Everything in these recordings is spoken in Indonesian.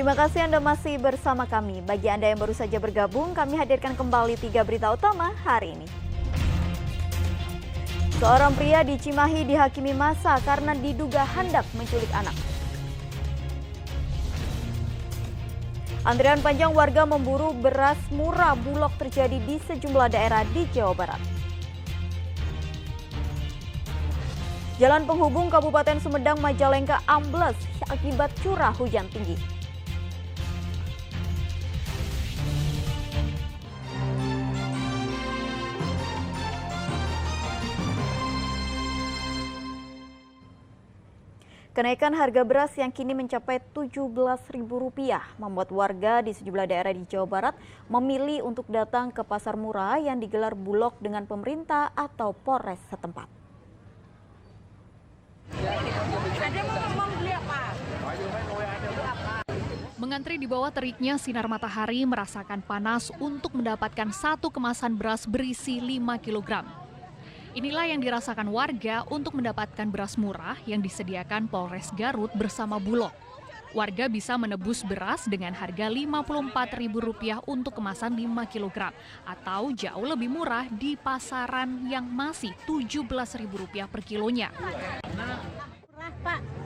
Terima kasih Anda masih bersama kami. Bagi Anda yang baru saja bergabung, kami hadirkan kembali 3 berita utama hari ini. Seorang pria di Cimahi dihakimi massa karena diduga hendak menculik anak. Antrian panjang warga memburu beras murah Bulog terjadi di sejumlah daerah di Jawa Barat. Jalan penghubung Kabupaten Sumedang Majalengka ambles akibat curah hujan tinggi. Kenaikan harga beras yang kini mencapai Rp17.000 membuat warga di sejumlah daerah di Jawa Barat memilih untuk datang ke pasar murah yang digelar Bulog dengan pemerintah atau Polres setempat. Mengantri di bawah teriknya sinar matahari merasakan panas untuk mendapatkan satu kemasan beras berisi 5 kg. Inilah yang dirasakan warga untuk mendapatkan beras murah yang disediakan Polres Garut bersama Bulog. Warga bisa menebus beras dengan harga Rp54.000 untuk kemasan 5 kg atau jauh lebih murah di pasaran yang masih Rp17.000 per kilonya.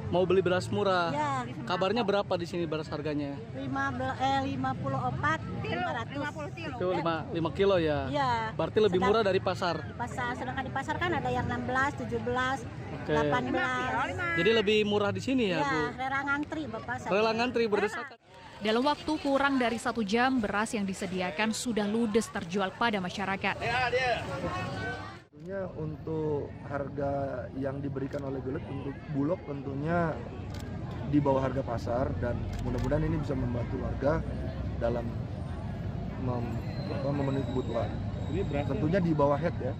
Mau beli beras murah. Ya. Kabarnya berapa di sini beras harganya? 54.500. Itu 5 kilo ya? Iya. Berarti lebih murah dari pasar? Di pasar, sedangkan di pasar kan ada yang 16, 17, Oke. 18. Jadi lebih murah di sini ya, Bu? Ya, rela ngantri Bapak. Rela ngantri berdesakan. Dalam waktu kurang dari 1 jam, beras yang disediakan sudah ludes terjual pada masyarakat. Untuk harga yang diberikan oleh Bulog tentunya di bawah harga pasar, dan mudah-mudahan ini bisa membantu warga dalam memenuhi kebutuhan. Tentunya di bawah head ya.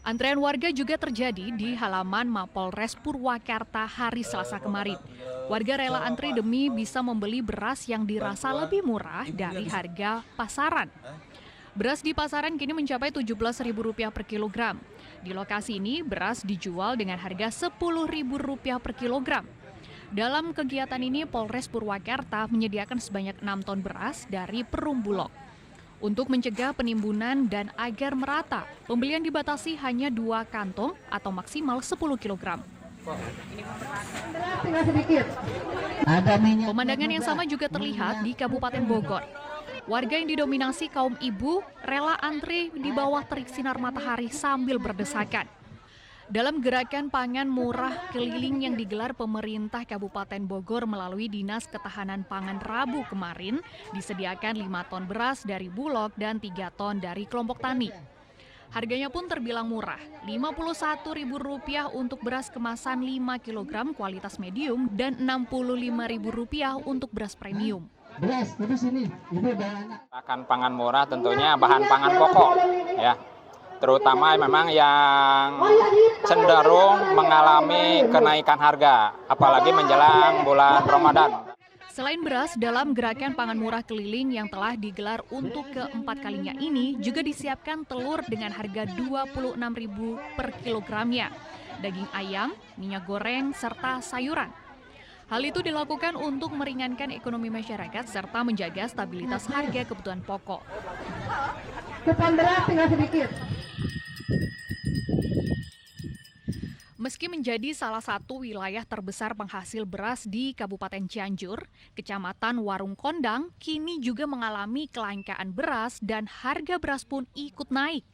Antrean warga juga terjadi di halaman Mapolres Purwakarta hari Selasa kemarin. Warga rela antri demi bisa membeli beras yang dirasa lebih murah dari harga pasaran. Beras di pasaran kini mencapai Rp17.000 per kilogram. Di lokasi ini, beras dijual dengan harga Rp10.000 per kilogram. Dalam kegiatan ini, Polres Purwakarta menyediakan sebanyak 6 ton beras dari Perum Bulog. Untuk mencegah penimbunan dan agar merata, pembelian dibatasi hanya 2 kantong atau maksimal 10 kilogram. Pemandangan yang sama juga terlihat di Kabupaten Bogor. Warga yang didominasi kaum ibu rela antri di bawah terik sinar matahari sambil berdesakan. Dalam gerakan pangan murah keliling yang digelar pemerintah Kabupaten Bogor melalui Dinas Ketahanan Pangan Rabu kemarin, disediakan 5 ton beras dari Bulog dan 3 ton dari kelompok tani. Harganya pun terbilang murah, Rp51.000 untuk beras kemasan 5 kg kualitas medium dan Rp65.000 untuk beras premium. Beras, terus ini banyak. Akan pangan murah tentunya bahan pangan pokok ya. Terutama memang yang cenderung mengalami kenaikan harga, apalagi menjelang bulan Ramadan. Selain beras, dalam gerakan pangan murah keliling yang telah digelar untuk keempat kalinya ini juga disiapkan telur dengan harga Rp26.000 per kilogramnya, daging ayam, minyak goreng, serta sayuran. Hal itu dilakukan untuk meringankan ekonomi masyarakat serta menjaga stabilitas harga kebutuhan pokok. Kupon beras tinggal sedikit. Meski menjadi salah satu wilayah terbesar penghasil beras di Kabupaten Cianjur, Kecamatan Warung Kondang kini juga mengalami kelangkaan beras dan harga beras pun ikut naik.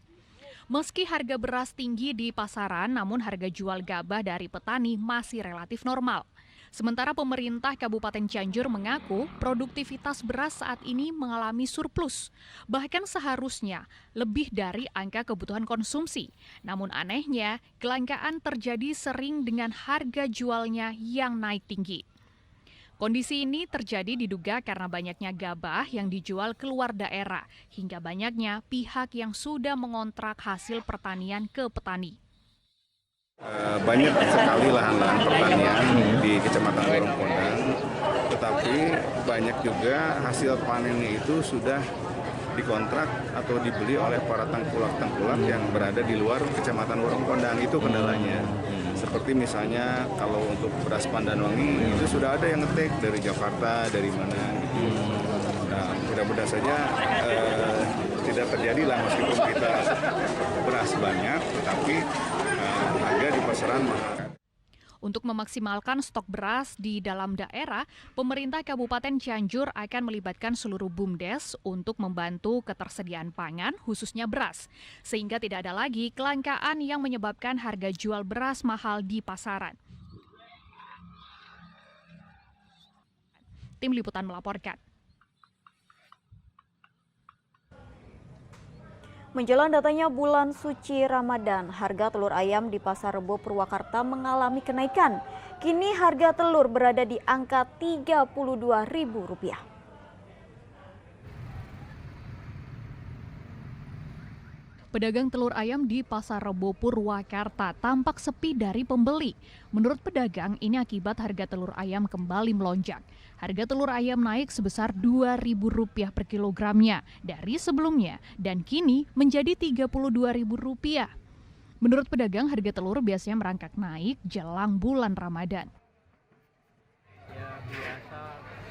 Meski harga beras tinggi di pasaran, namun harga jual gabah dari petani masih relatif normal. Sementara pemerintah Kabupaten Cianjur mengaku produktivitas beras saat ini mengalami surplus, bahkan seharusnya lebih dari angka kebutuhan konsumsi. Namun anehnya, kelangkaan terjadi sering dengan harga jualnya yang naik tinggi. Kondisi ini terjadi diduga karena banyaknya gabah yang dijual keluar daerah, hingga banyaknya pihak yang sudah mengontrak hasil pertanian ke petani. Banyak sekali lahan-lahan pertanian di Kecamatan Warung Kondang, tetapi banyak juga hasil panennya itu sudah dikontrak atau dibeli oleh para tengkulak-tengkulak yang berada di luar Kecamatan Warung Kondang. Itu kendalanya. Seperti misalnya kalau untuk beras Pandanwangi itu sudah ada yang ngetek dari Jakarta, dari mana. Nah, mudah-mudahan saja tidak terjadilah meskipun kita beras banyak, tetapi harga di pasaran mahal. Untuk memaksimalkan stok beras di dalam daerah, pemerintah Kabupaten Cianjur akan melibatkan seluruh BUMDes untuk membantu ketersediaan pangan, khususnya beras, sehingga tidak ada lagi kelangkaan yang menyebabkan harga jual beras mahal di pasaran. Tim Liputan melaporkan. Menjelang datangnya bulan suci Ramadan, harga telur ayam di Pasar Rebo Purwakarta mengalami kenaikan. Kini harga telur berada di angka Rp32.000. Pedagang telur ayam di Pasar Rebo Purwakarta tampak sepi dari pembeli. Menurut pedagang, ini akibat harga telur ayam kembali melonjak. Harga telur ayam naik sebesar Rp2.000 per kilogramnya dari sebelumnya dan kini menjadi Rp32.000. Menurut pedagang, harga telur biasanya merangkak naik jelang bulan Ramadan. Ya biasa,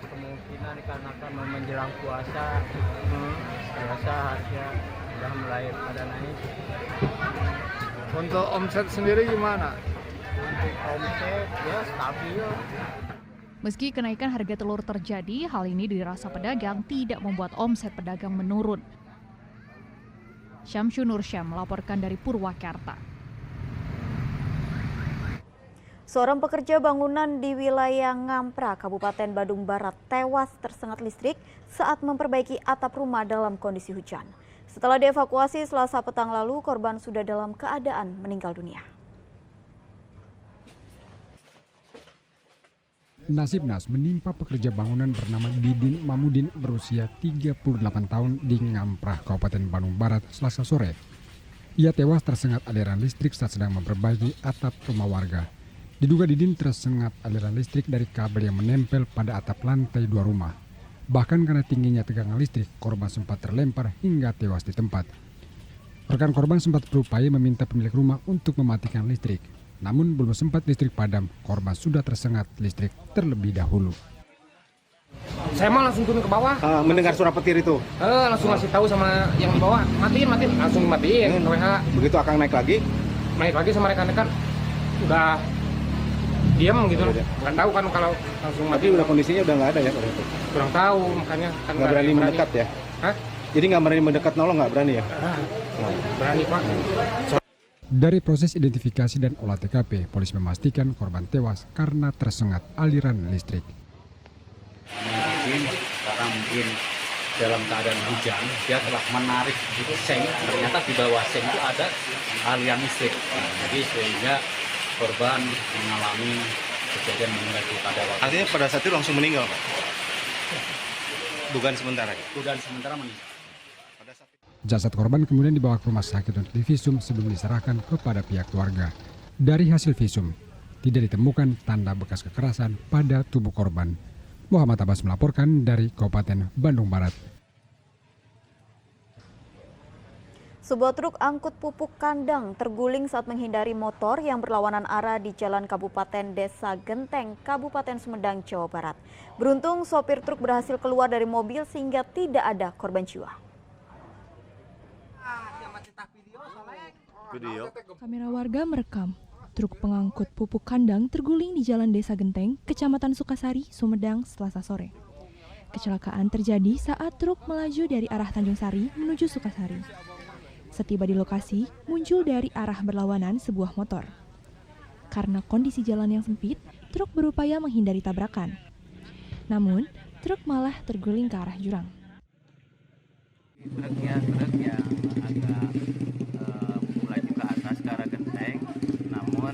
kemungkinan karena menjelang puasa, biasa harga sudah mulai pada naik. Untuk omset sendiri gimana? Untuk omset ya stabil. Meski kenaikan harga telur terjadi, hal ini dirasa pedagang tidak membuat omset pedagang menurun. Syamsu Nursyam melaporkan dari Purwakarta. Seorang pekerja bangunan di wilayah Ngampra, Kabupaten Bandung Barat, tewas tersengat listrik saat memperbaiki atap rumah dalam kondisi hujan. Setelah dievakuasi Selasa petang lalu, korban sudah dalam keadaan meninggal dunia. Nasib naas menimpa pekerja bangunan bernama Didin Mamudin berusia 38 tahun di Ngamprah, Kabupaten Bandung Barat, Selasa sore. Ia tewas tersengat aliran listrik saat sedang memperbaiki atap rumah warga. Diduga Didin tersengat aliran listrik dari kabel yang menempel pada atap lantai 2 rumah. Bahkan karena tingginya tegangan listrik, korban sempat terlempar hingga tewas di tempat. Rekan korban sempat berupaya meminta pemilik rumah untuk mematikan listrik. Namun belum sempat listrik padam, korban sudah tersengat listrik terlebih dahulu. Saya mah langsung turun ke bawah. Mendengar suara petir itu? Langsung ngasih tahu sama yang di bawah, matiin, langsung dimatiin. Begitu akan naik lagi sama rekan-rekan, udah diam gitu. Nggak tahu kan kalau langsung mati. Tapi udah kondisinya udah nggak ada ya? Kurang tahu, makanya kan nggak berani mendekat ya? Hah? Jadi nggak berani mendekat nolong, nggak berani ya? Berani Pak. Dari proses identifikasi dan olah TKP, polisi memastikan korban tewas karena tersengat aliran listrik. Mungkin dalam keadaan hujan, dia telah menarik seng, ternyata di bawah seng itu ada aliran listrik. Jadi sehingga korban mengalami kejadian meninggal pada waktu. Artinya pada saat itu langsung meninggal, Pak? Dugaan sementara? Dugaan sementara meninggal. Jasad korban kemudian dibawa ke rumah sakit untuk divisum sebelum diserahkan kepada pihak keluarga. Dari hasil visum, tidak ditemukan tanda bekas kekerasan pada tubuh korban. Muhammad Abbas melaporkan dari Kabupaten Bandung Barat. Sebuah truk angkut pupuk kandang terguling saat menghindari motor yang berlawanan arah di Jalan Kabupaten Desa Genteng, Kabupaten Sumedang, Jawa Barat. Beruntung sopir truk berhasil keluar dari mobil sehingga tidak ada korban jiwa. Kamera warga merekam truk pengangkut pupuk kandang terguling di Jalan Desa Genteng, Kecamatan Sukasari, Sumedang, Selasa sore. Kecelakaan terjadi saat truk melaju dari arah Tanjung Sari menuju Sukasari. Setiba di lokasi, muncul dari arah berlawanan sebuah motor. Karena kondisi jalan yang sempit, truk berupaya menghindari tabrakan. Namun, truk malah terguling ke arah jurang. Truk yang agak melaju ke atas ke arah Genteng, namun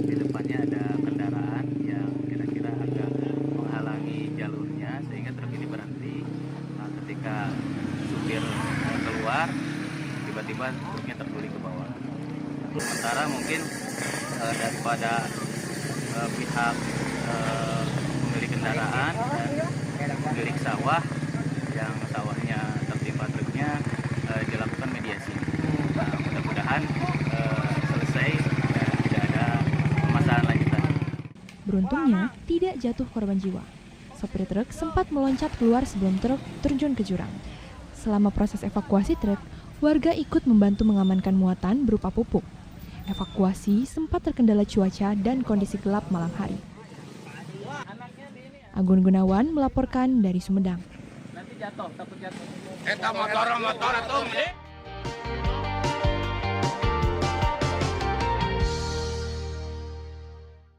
di depannya ada kendaraan yang kira-kira agak menghalangi jalurnya sehingga truk ini berhenti. Nah, ketika supir keluar, tiba-tiba truknya terguling ke bawah. Sementara mungkin daripada pihak pemilik kendaraan dan pemilik sawah yang sawahnya tertimpa truknya, mudah-mudahan selesai dan tidak ada permasalahan lanjutan. Beruntungnya, tidak jatuh korban jiwa. Sopir truk sempat meloncat keluar sebelum truk terjun ke jurang. Selama proses evakuasi truk, warga ikut membantu mengamankan muatan berupa pupuk. Evakuasi sempat terkendala cuaca dan kondisi gelap malam hari. Agun Gunawan melaporkan dari Sumedang. Nanti jatuh, takut jatuh. Eta motor atau